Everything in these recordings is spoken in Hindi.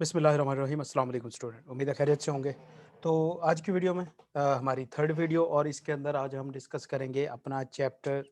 बिस्मिल्लाहिर्रहमानिर्रहीम। अस्सलाम वालेकुम स्टूडेंट, उम्मीद है खैरियत से होंगे। तो आज की वीडियो में हमारी थर्ड वीडियो और इसके अंदर आज हम डिस्कस करेंगे अपना चैप्टर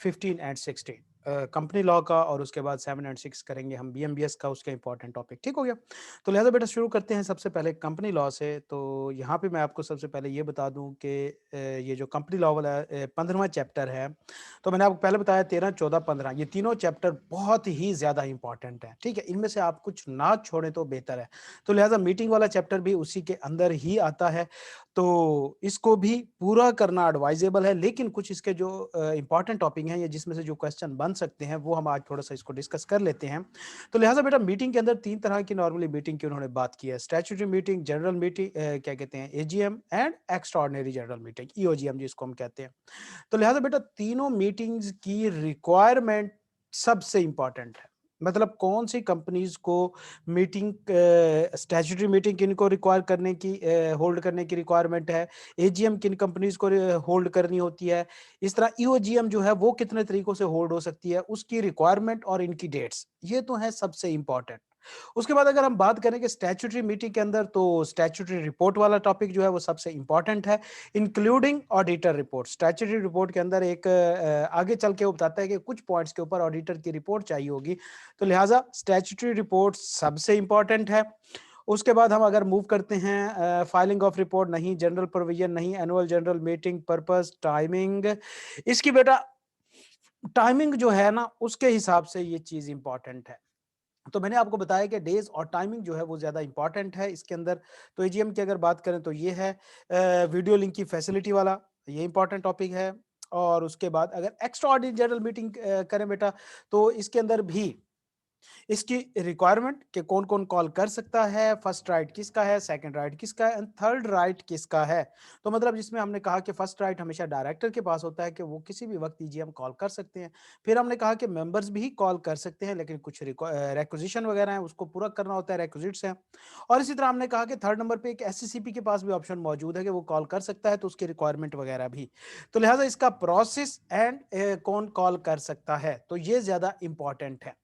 15 एंड 16 कंपनी लॉ का, और उसके बाद 7 एंड 6 करेंगे हम बीएमबीएस का, उसका इंपॉर्टेंट टॉपिक। ठीक हो गया? तो लिहाजा बेटा शुरू करते हैं सबसे पहले कंपनी लॉ से। तो यहाँ पे मैं आपको सबसे पहले ये बता दूं कि ये जो कंपनी लॉ वाला 15वां चैप्टर है, तो मैंने आपको पहले बताया 13, 14, 15 ये तीनों चैप्टर बहुत ही ज़्यादा इंपॉर्टेंट है। ठीक है? इनमें से आप कुछ ना छोड़ें तो बेहतर है। तो लिहाजा मीटिंग वाला चैप्टर भी उसी के अंदर ही आता है, तो इसको भी पूरा करना एडवाइजेबल है। लेकिन कुछ इसके जो इंपॉर्टेंट टॉपिक हैं, या जिसमें से जो क्वेश्चन बन सकते हैं, वो हम आज थोड़ा सा इसको डिस्कस कर लेते हैं। तो लिहाजा बेटा मीटिंग के अंदर तीन तरह की नॉर्मली मीटिंग की उन्होंने बात की है: स्टैट्यूटरी मीटिंग, जनरल मीटिंग, क्या कहते हैं, AGM, and extra ordinary general meeting, EOGM जिसको हम कहते हैं। तो लिहाजा बेटा तीनों मीटिंग्स की रिक्वायरमेंट सबसे इंपॉर्टेंट है। मतलब कौन सी कंपनीज को मीटिंग, स्टैट्यूटरी मीटिंग किनको रिक्वायर करने की, होल्ड करने की रिक्वायरमेंट है, एजीएम किन कंपनीज को होल्ड करनी होती है, इस तरह ईओजीएम जो है वो कितने तरीकों से होल्ड हो सकती है, उसकी रिक्वायरमेंट और इनकी डेट्स, ये तो है सबसे इंपॉर्टेंट। उसके बाद अगर हम बात करें कि स्टैट्यूटरी मीटिंग के अंदर, तो स्टैट्यूटरी रिपोर्ट वाला टॉपिक जो है वो सबसे इंपॉर्टेंट है, including auditor report. Statutory report के अंदर एक आगे चल के वो बताता है कि कुछ पॉइंट्स के ऊपर ऑडिटर की रिपोर्ट चाहिए होगी, तो लिहाजा स्टैट्यूटरी रिपोर्ट सबसे इंपॉर्टेंट है। उसके बाद हम अगर मूव करते हैं, फाइलिंग ऑफ रिपोर्ट नहीं, जनरल प्रोविजन नहीं, annual general meeting purpose, timing, इसकी बेटा टाइमिंग जो है ना, उसके हिसाब से ये चीज इंपॉर्टेंट है। तो मैंने आपको बताया कि डेज और टाइमिंग जो है वो ज़्यादा इंपॉर्टेंट है इसके अंदर। तो एजीएम की अगर बात करें तो ये है वीडियो लिंक की फैसिलिटी वाला, ये इंपॉर्टेंट टॉपिक है। और उसके बाद अगर एक्स्ट्रा ऑर्डिनरी जनरल मीटिंग करें बेटा, तो इसके अंदर भी इसकी रिक्वायरमेंट कि कौन-कौन कॉल कर सकता है, फर्स्ट राइट किसका है, सेकंड राइट किसका है, एंड थर्ड राइट किसका है। तो मतलब जिसमें हमने कहा कि फर्स्ट राइट हमेशा डायरेक्टर के पास होता है कि वो किसी भी वक्त ईजीएम कॉल कर सकते हैं। फिर हमने कहा कि मेंबर्स भी कॉल कर सकते हैं, लेकिन कुछ रिक्विजिशन वगैरह है उसको पूरा करना होता है, रिक्विजिट्स हैं। और इसी तरह हमने कहा कि थर्ड नंबर पे एक एससीसीपी के पास भी ऑप्शन मौजूद है कि वो कॉल कर सकता है, तो उसकी रिक्वायरमेंट वगैरह भी। तो लिहाजा इसका प्रोसेस एंड कौन कॉल कर सकता है, तो ये ज्यादा इंपॉर्टेंट है।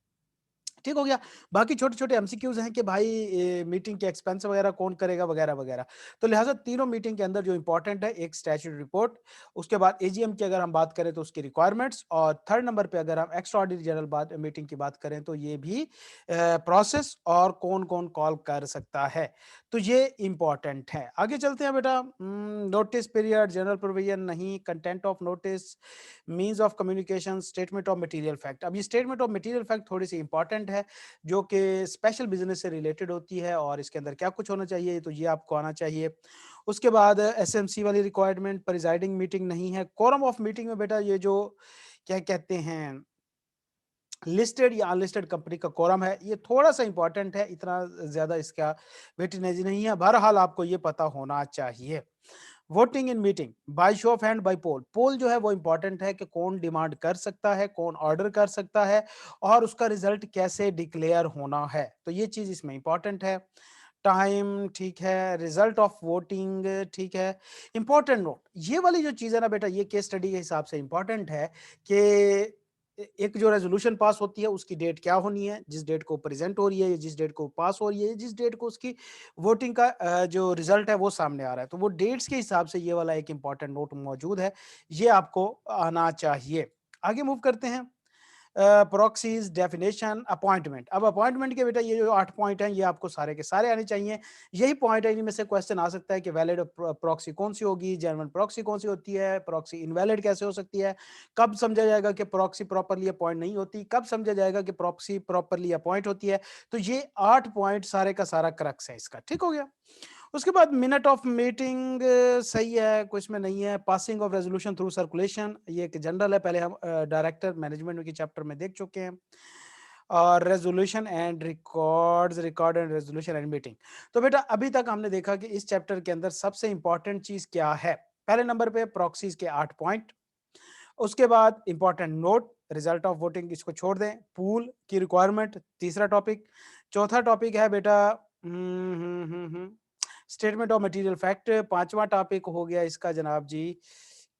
ठीक हो गया। बाकी छोटे-छोटे एमसीक्यूज़ हैं कि भाई मीटिंग के एक्सपेंस वगैरह कौन करेगा, वगैरह-वगैरह। तो लिहाज़ा तीनों मीटिंग के अंदर जो इम्पोर्टेंट है, एक स्टैट्यूटरी रिपोर्ट, उसके बाद एजीएम की अगर हम बात करें तो उसकी रिक्वायरमेंट्स, और थर्ड नंबर पे अगर हम एक्स्ट्रा ऑर्डिनरी जनरल बात मीटिंग की बात करें तो ये भी प्रोसेस और कौन-कौन कॉल कर सकता है। तो ये इम्पोर्टेंट है। आगे चलते हैं बेटा। नोटिस पीरियड, जनरल प्रोविजन नहीं, content of notice, means of communication, statement of material fact. अब ये स्टेटमेंट ऑफ मटेरियल फैक्ट थोड़ी सी इंपॉर्टेंट है, जो कि स्पेशल बिजनेस से रिलेटेड होती है, और इसके अंदर क्या कुछ होना चाहिए, तो ये आपको आना चाहिए। उसके बाद एसएमसी वाली रिक्वायरमेंट, प्रिजाइडिंग मीटिंग नहीं है। कोरम ऑफ मीटिंग में बेटा ये जो क्या कहते हैं, लिस्टेड या अनलिस्टेड कंपनी का कोरम है, ये थोड़ा-सा इंपॉर्टेंट है, इतना ज़्यादा इसका वेटेज नहीं है। बहरहाल आपको ये पता होना चाहिए। Voting in meeting by show of hand, by poll. Poll जो है वो इंपॉर्टेंट है कि कौन डिमांड कर सकता है, कौन ऑर्डर कर सकता है, और उसका रिजल्ट कैसे डिक्लेयर होना है, तो ये चीज़ इसमें इंपॉर्टेंट है। टाइम ठीक है, रिजल्ट ऑफ वोटिंग ठीक है। इंपॉर्टेंट नोट, ये वाली जो चीज़ है ना बेटा, ये केस स्टडी के हिसाब से इंपॉर्टेंट है कि एक जो रेज़ोल्यूशन पास होती है उसकी डेट क्या होनी है, जिस डेट को प्रेज़ेंट हो रही है, या जिस डेट को पास हो रही है, जिस डेट को उसकी वोटिंग का जो रिज़ल्ट है वो सामने आ रहा है। तो वो डेट्स के हिसाब से ये वाला एक इंपॉर्टेंट नोट मौजूद है, ये आपको आना चाहिए। आगे मूव करते हैं। Proxies, definition, appointment. अब अपॉइंटमेंट के बेटा ये जो 8 पॉइंट हैं, ये आपको सारे के सारे आने चाहिए। यही पॉइंट है, इन्हीं में से क्वेश्चन आ सकता है कि वैलिड प्रॉक्सी कौन सी होगी, जेन्युइन प्रॉक्सी कौन सी होती है, प्रॉक्सी इनवैलिड कैसे हो सकती है, कब समझा जाएगा कि प्रॉक्सी प्रॉपर्ली अपॉइंट नहीं होती, कब समझा जाएगा कि प्रॉक्सी प्रॉपर्ली अपॉइंट होती है। तो ये 8 पॉइंट सारे का सारा क्रक्स है इसका। ठीक हो गया? उसके बाद मिनट ऑफ मीटिंग सही है, कुछ में नहीं है। Passing of resolution through circulation, ये एक जनरल है, पहले हम डायरेक्टर मैनेजमेंट के चैप्टर में देख चुके हैं। और resolution and records, record and resolution and meeting. तो बेटा अभी तक हमने देखा कि इस चैप्टर के अंदर सबसे इंपॉर्टेंट चीज क्या है। पहले नंबर पे प्रॉक्सीज के 8 पॉइंट, उसके बाद important note, result of voting इसको छोड़ दें, पूल की रिक्वायरमेंट तीसरा टॉपिक। चौथा टॉपिक है बेटा स्टेटमेंट ऑफ मटेरियल फैक्ट। पांचवा टॉपिक हो गया इसका जनाब जी,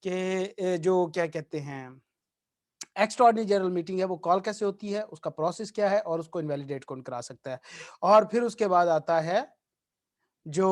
के जो क्या कहते हैं, एक्स्ट्राऑर्डिनरी जनरल मीटिंग है वो कॉल कैसे होती है, उसका प्रोसेस क्या है और उसको इनवैलिडेट कौन करा सकता है। और फिर उसके बाद आता है जो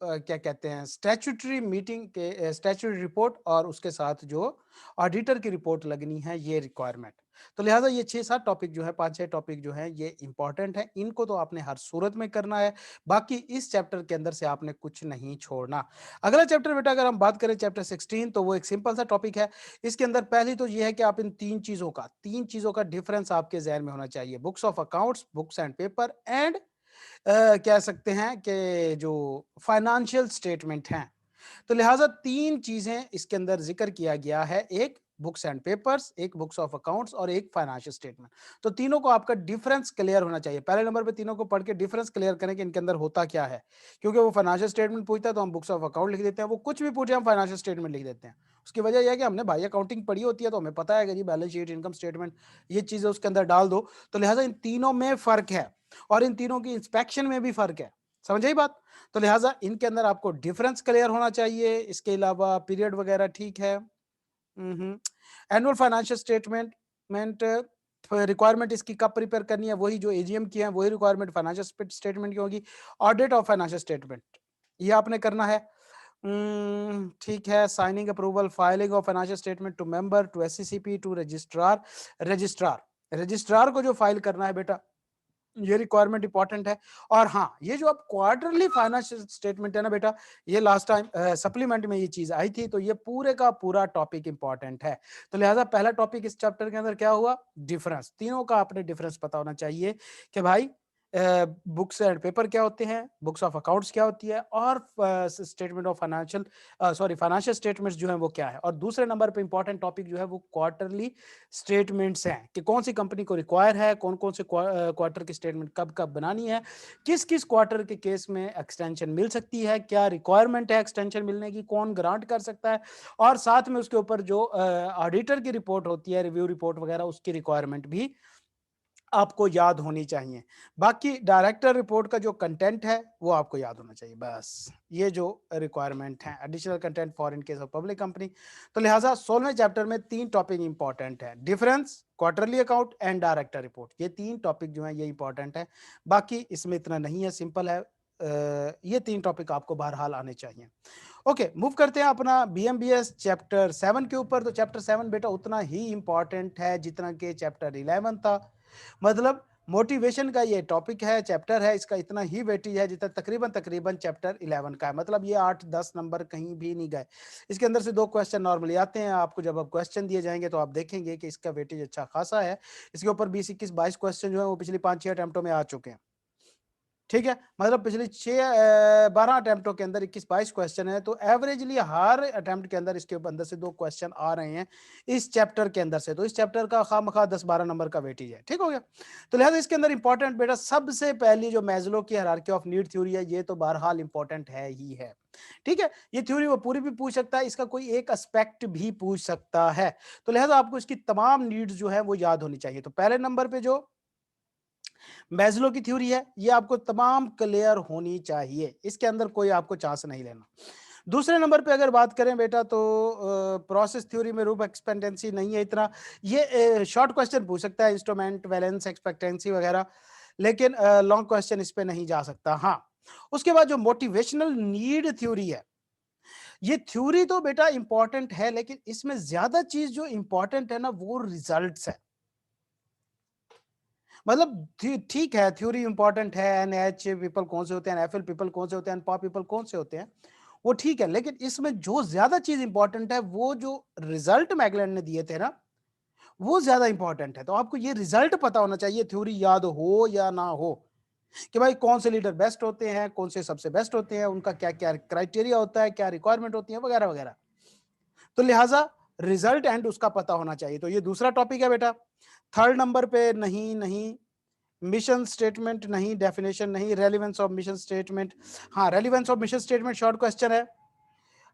क्या कहते हैं स्टैट्यूटरी मीटिंग के स्टैट्यूटरी रिपोर्ट और उसके साथ जो ऑडिटर की रिपोर्ट लगनी है ये रिक्वायरमेंट। तो लिहाजा ये 6-7 टॉपिक जो है 5-6 टॉपिक जो है ये इंपॉर्टेंट है, इनको तो आपने हर सूरत में करना है। बाकी इस चैप्टर के अंदर से आपने कुछ नहीं छोड़ना। अगला चैप्टर बेटा अगर हम बात करें चैप्टर 16 तो वो एक सिंपल सा टॉपिक है। इसके अंदर पहली तो ये है कि आप इन तीन चीजों का डिफरेंस आपके जहन में होना चाहिए, books of accounts, books and paper and कह सकते हैं कि जो फाइनेंशियल स्टेटमेंट हैं। तो लिहाजा 3 चीज़ें इसके अंदर ज़िक्र किया गया है, एक बुक्स एंड पेपर्स, एक बुक्स ऑफ अकाउंट्स और एक फाइनेंशियल स्टेटमेंट। तो तीनों को आपका डिफरेंस क्लियर होना चाहिए। पहले नंबर पे तीनों को पढ़ के डिफरेंस क्लियर करें कि इनके अंदर होता क्या है। क्योंकि वो फाइनेंशियल स्टेटमेंट पूछता है तो हम बुक्स ऑफ अकाउंट लिख देते हैं, वो कुछ भी पूछे हम फाइनेंशियल स्टेटमेंट लिख देते हैं। उसकी वजह यह है कि हमने भाई अकाउंटिंग पढ़ी होती है तो हमें पता है कि जी बैलेंस शीट, इनकम स्टेटमेंट, ये चीज़ें उसके अंदर डाल दो। तो लिहाजा इन तीनों में फ़र्क है और इन तीनों की इंस्पेक्शन में भी फ़र्क है। समझ आई बात? तो लिहाजा इनके अंदर आपको डिफरेंस क्लियर होना चाहिए। इसके अलावा पीरियड वगैरह ठीक है। एनुअल फाइनेंशियल स्टेटमेंट रिक्वायरमेंट इसकी कब प्रिपेयर करनी है, वही जो एजीएम की है वही रिक्वायरमेंट फाइनेंशियल स्टेटमेंट की होगी। ऑडिट ऑफ फाइनेंशियल स्टेटमेंट ये आपने करना है। ठीक है। Signing approval filing of financial statement to member to SCCP to registrar. Registrar को जो फाइल करना है बेटा ये रिक्वायरमेंट इंपॉर्टेंट है। और हाँ, ये जो अब क्वार्टरली फाइनेंशियल स्टेटमेंट है ना बेटा, ये लास्ट टाइम सप्लीमेंट में ये चीज आई थी, तो ये पूरे का पूरा टॉपिक इंपॉर्टेंट है। तो लिहाजा पहला टॉपिक इस चैप्टर के अंदर क्या हुआ, डिफरेंस। तीनों का अपने डिफरेंस पता होना चाहिए कि भाई बुक्स एंड पेपर क्या होते हैं, बुक्स ऑफ अकाउंट्स क्या होती है और statement of financial financial statements जो है वो क्या है। और दूसरे नंबर पे इंपॉर्टेंट टॉपिक जो है वो क्वार्टरली स्टेटमेंट्स हैं कि कौन सी कंपनी को रिक्वायर है, कौन कौन से क्वार्टर की स्टेटमेंट कब कब बनानी है, किस किस क्वार्टर के केस में एक्सटेंशन मिल सकती है, क्या रिक्वायरमेंट है एक्सटेंशन मिलने की, कौन ग्रांट कर सकता है, और साथ में उसके ऊपर जो ऑडिटर की रिपोर्ट होती है, रिव्यू रिपोर्ट वगैरह, उसकी रिक्वायरमेंट भी आपको याद होनी चाहिए। बाकी डायरेक्टर रिपोर्ट का जो कंटेंट है वो आपको याद होना चाहिए, बस ये जो रिक्वायरमेंट है additional content for in case of public company. तो लिहाजा 16वें चैप्टर में 3 टॉपिक इंपॉर्टेंट है, difference, quarterly account and director report. ये 3 टॉपिक जो है ये इंपॉर्टेंट है। बाकी इसमें इतना नहीं है, सिंपल है। ये 3 टॉपिक आपको बहरहाल आने चाहिए। ओके, मूव करते हैं अपना बीएमबीएस चैप्टर 7 के ऊपर। तो चैप्टर 7 बेटा उतना ही इंपॉर्टेंट है जितना कि चैप्टर 11 था। मतलब मोटिवेशन का ये टॉपिक है, चैप्टर है, इसका इतना ही वेटेज है जितना तकरीबन तकरीबन चैप्टर 11 का है। मतलब ये 8-10 नंबर कहीं भी नहीं गए। इसके अंदर से 2 क्वेश्चन नॉर्मली आते हैं आपको, जब अब क्वेश्चन दिए जाएंगे तो आप देखेंगे कि इसका वेटेज अच्छा खासा है। इसके ऊपर 20, 21, 22 क्वेश्चन जो है वो पिछली 5-6 अटेम्प्टों में आ चुके हैं। ठीक है, मतलब पिछले 12 अटेम्प्टों के अंदर 21-22 क्वेश्चन है, तो एवरेजली हर अटेम्प्ट के अंदर इसके अंदर से 2 क्वेश्चन आ रहे हैं इस चैप्टर के अंदर से। तो इस चैप्टर का खामखा 10-12 नंबर का वेटेज है। ठीक हो गया। तो लिहाजा इसके अंदर इंपॉर्टेंट बेटा सबसे पहली जो मैस्लो की हायरार्की ऑफ नीड थ्योरी है, ये तो बहरहाल इंपॉर्टेंट है ही है। ठीक है, ये थ्योरी वो पूरी भी पूछ सकता है, इसका कोई एक एस्पेक्ट भी पूछ सकता है। तो लिहाजा आपको इसकी तमाम नीड्स जो है वो याद होनी चाहिए। तो पहले नंबर पे जो मैस्लो की थ्योरी है ये आपको तमाम क्लियर होनी चाहिए, इसके अंदर कोई आपको चांस नहीं लेना। दूसरे नंबर पे अगर बात करें बेटा तो प्रोसेस थ्योरी में रूप एक्सपेक्टेंसी नहीं है इतना, ये शॉर्ट क्वेश्चन पूछ सकता है, इंस्ट्रूमेंट वैलेंस एक्सपेक्टेंसी वगैरह, लेकिन लॉन्ग क्वेश्चन इस पे नहीं जा सकता। हाँ, उसके बाद जो मोटिवेशनल नीड थ्योरी है, ये थ्योरी तो बेटा इंपॉर्टेंट है, लेकिन इसमें ज्यादा चीज जो इंपॉर्टेंट है ना वो रिजल्ट्स है। मतलब ठीक है, थ्योरी इंपॉर्टेंट है, एनएच पीपल कौन से होते हैं, एफएल पीपल कौन से होते हैं, पॉप पीपल कौन से होते हैं, वो ठीक है, लेकिन इसमें जो ज्यादा चीज इंपॉर्टेंट है वो जो रिजल्ट मैगलैंड ने दिए थे ना वो ज्यादा इंपॉर्टेंट है। तो आपको ये रिजल्ट पता होना चाहिए, थ्योरी याद हो या ना हो, कि भाई कौन से लीडर बेस्ट होते हैं, कौन से सबसे बेस्ट होते हैं, उनका क्या क्या क्राइटेरिया होता है, क्या रिक्वायरमेंट होती है वगैरह वगैरह। तो लिहाजा रिजल्ट एंड उसका पता होना चाहिए। तो ये दूसरा टॉपिक है बेटा। थर्ड नंबर पे नहीं नहीं, मिशन स्टेटमेंट नहीं, डेफिनेशन नहीं, रेलिवेंस ऑफ मिशन स्टेटमेंट। हाँ, relevance of mission statement short question है।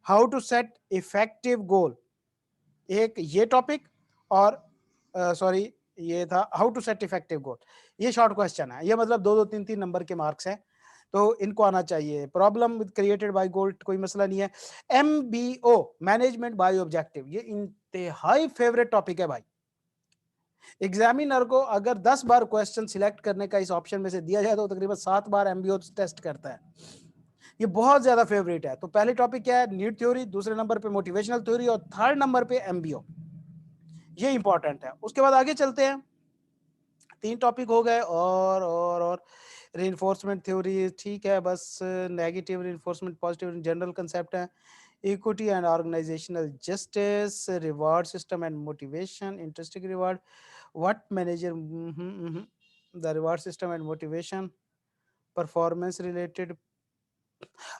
हाउ टू सेट इफेक्टिव गोल, एक ये टॉपिक, और सॉरी ये था हाउ टू सेट इफेक्टिव गोल, ये शॉर्ट क्वेश्चन है। ये मतलब 2-2 3-3 नंबर के मार्क्स हैं, तो इनको आना चाहिए। प्रॉब्लम क्रिएटेड बाय गोल, कोई मसला नहीं है। एमबीओ, मैनेजमेंट बाय ऑब्जेक्टिव, ये इंतहाई फेवरेट टॉपिक है भाई। एग्जामिनर को अगर 10 बार क्वेश्चन सिलेक्ट करने का इस ऑप्शन में से दिया जाए तो तकरीबन 7 बार एमबीओ टेस्ट करता है। ये बहुत ज्यादा फेवरेट है। तो पहले टॉपिक क्या है, नीड थ्योरी, दूसरे नंबर पे मोटिवेशनल थ्योरी और थर्ड नंबर पे एमबीओ। ये इंपॉर्टेंट है। उसके बाद आगे चलते हैं, 3 टॉपिक हो गए और रीइंफोर्समेंट थ्योरी ठीक है, बस negative reinforcement, positive general concept है, equity and organisational justice, reward system and motivation, interesting reward, what manager, the reward system and motivation, performance related.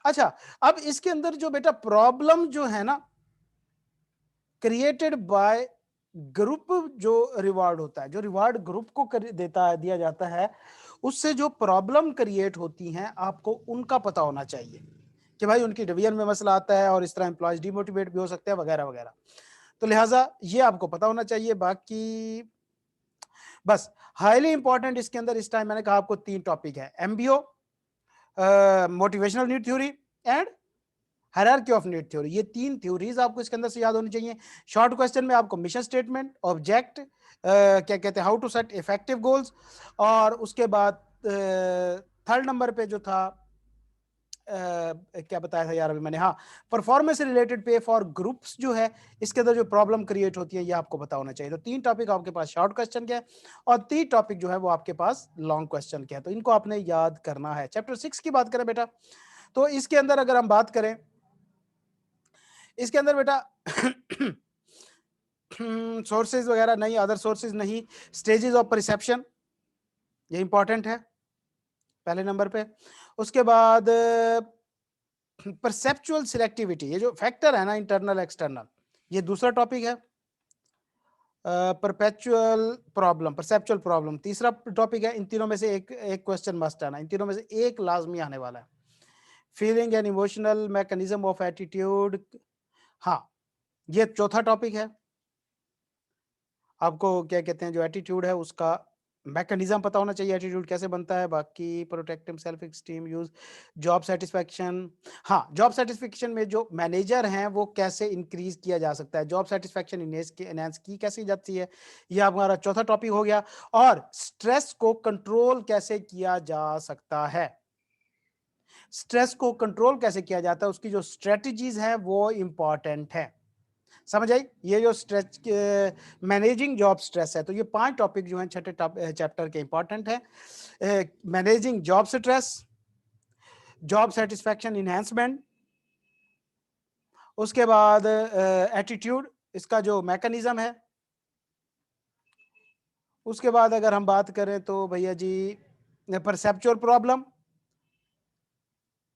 अच्छा, अब इसके अंदर जो बेटा प्रॉब्लम जो है ना, क्रिएटेड बाय ग्रुप, जो रिवार्ड होता है, जो रिवार्ड ग्रुप को देता है, दिया जाता है, उससे जो प्रॉब्लम क्रिएट होती हैं आपको उनका पता होना चाहिए कि भाई उनकी डिवीजन में मसला आता है और इस तरह एम्प्लॉयज डिमोटिवेट भी हो सकते हैं वगैरह वगैरह। तो लिहाजा ये आपको पता होना चाहिए। बाकी बस हाईली इंपॉर्टेंट इसके अंदर इस टाइम मैंने कहा आपको 3 टॉपिक है, MBO, motivational need theory and hierarchy of need theory. ये 3 थ्योरीज आपको इसके अंदर से याद होनी चाहिए। शॉर्ट क्वेश्चन में आपको मिशन स्टेटमेंट, ऑब्जेक्ट, क्या कहते हैं, how to set effective goals, और उसके बाद थर्ड नंबर पे जो था क्या बताया था यार अभी मैंने, हाँ, परफॉर्मेंस रिलेटेड पे फॉर ग्रुप्स जो है, इसके अंदर जो प्रॉब्लम क्रिएट होती है ये आपको पता होना चाहिए। तो 3 टॉपिक आपके पास शॉर्ट क्वेश्चन के हैं और 3 टॉपिक जो है वो आपके पास लॉन्ग क्वेश्चन के हैं, तो इनको आपने याद करना है। चैप्टर 6 की बात करें बेटा, तो इसके अंदर अगर हम बात करें, इसके अंदर बेटा सोर्सेज वगैरह नहीं, अदर सोर्सेज नहीं, स्टेजेस ऑफ परसेप्शन ये इंपॉर्टेंट है पहले नंबर पे। उसके बाद परसेप्चुअल सिलेक्टिविटी, ये जो फैक्टर है ना, इंटरनल एक्सटर्नल, ये दूसरा टॉपिक है। परपेचुअल प्रॉब्लम, परसेप्चुअल प्रॉब्लम तीसरा टॉपिक है। इन तीनों में से एक क्वेश्चन मस्ट आना, इन तीनों में से एक लाजमी आने वाला है। Feeling and emotional mechanism of attitude, हाँ, ये चौथा टॉपिक है। आपको क्या कहते हैं, जो एटीट्यूड है उसका मैकेनिज्म पता होना चाहिए, एटीट्यूड कैसे बनता है। बाकी protective self esteem, use, job satisfaction, हाँ, जॉब सेटिस्फेक्शन में जो मैनेजर हैं वो कैसे इंक्रीज किया जा सकता है, जॉब सेटिस्फेक्शन इनहेंस की कैसे जाती है, ये हमारा चौथा टॉपिक हो गया। और स्ट्रेस को कंट्रोल कैसे किया जा सकता है, स्ट्रेस को कंट्रोल कैसे किया जाता है, उसकी जो स्ट्रेटजीज है वो इंपॉर्टेंट है। समझ आई, ये जो स्ट्रेस, मैनेजिंग जॉब स्ट्रेस है, तो ये 5 टॉपिक जो हैं छठे चैप्टर के इंपॉर्टेंट है। Managing job stress, job satisfaction enhancement, उसके बाद एटीट्यूड, इसका जो मैकेनिज्म है, उसके बाद अगर हम बात करें तो भैया जी perceptual problem,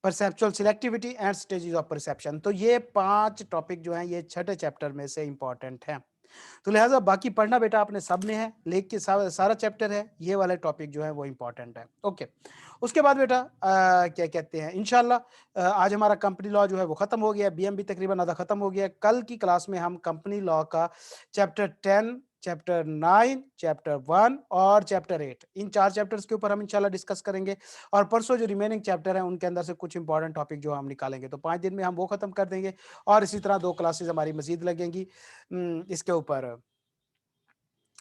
perceptual selectivity and stages of perception. तो ये 5 टॉपिक जो हैं ये छठे चैप्टर में से इंपॉर्टेंट हैं। तो लिहाजा बाकी पढ़ना बेटा आपने सब ने है, लेकिन सारा चैप्टर है, ये वाले टॉपिक जो है वो इंपॉर्टेंट है। ओके, उसके बाद बेटा क्या कहते हैं, इंशाल्लाह आज हमारा कंपनी लॉ जो है वो खत्म हो गया, बीएमबी तकरीबन आधा खत्म हो गया। कल की क्लास में हम कंपनी लॉ का चैप्टर 10, चैप्टर 9, चैप्टर 1 और चैप्टर 8, इन 4 चैप्टर्स के ऊपर हम इंशाल्लाह डिस्कस करेंगे। और परसों जो रिमेनिंग चैप्टर है उनके अंदर से कुछ इंपॉर्टेंट टॉपिक जो हम निकालेंगे, तो 5 दिन में हम वो खत्म कर देंगे। और इसी तरह 2 क्लासेस हमारी मजीद लगेंगी इसके ऊपर,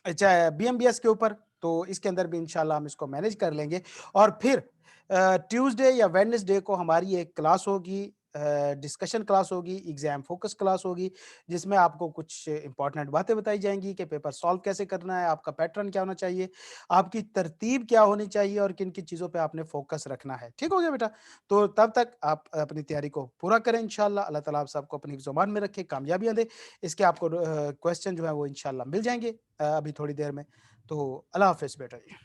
अच्छा, बीएमबीएस के ऊपर। तो इसके अंदर भी इंशाल्लाह हम इसको मैनेज कर लेंगे। और फिर ट्यूसडे या वेडनेसडे को हमारी एक क्लास होगी, डिस्कशन क्लास होगी, एग्जाम फोकस क्लास होगी, जिसमें आपको कुछ इंपॉर्टेंट बातें बताई जाएंगी कि पेपर सॉल्व कैसे करना है, आपका पैटर्न क्या होना चाहिए, आपकी तरतीब क्या होनी चाहिए और किन किन चीज़ों पे आपने फोकस रखना है। ठीक हो गया बेटा? तो तब तक आप अपनी तैयारी को पूरा करें इंशाल्लाह। अल्लाह ताला आप सबको अपनी ज़ुबान में रखे, कामयाबियां दे। इसके आपको क्वेश्चन जो है वो इंशाल्लाह मिल जाएंगे अभी थोड़ी देर में। तो अल्लाह हाफिज़ बेटा जी।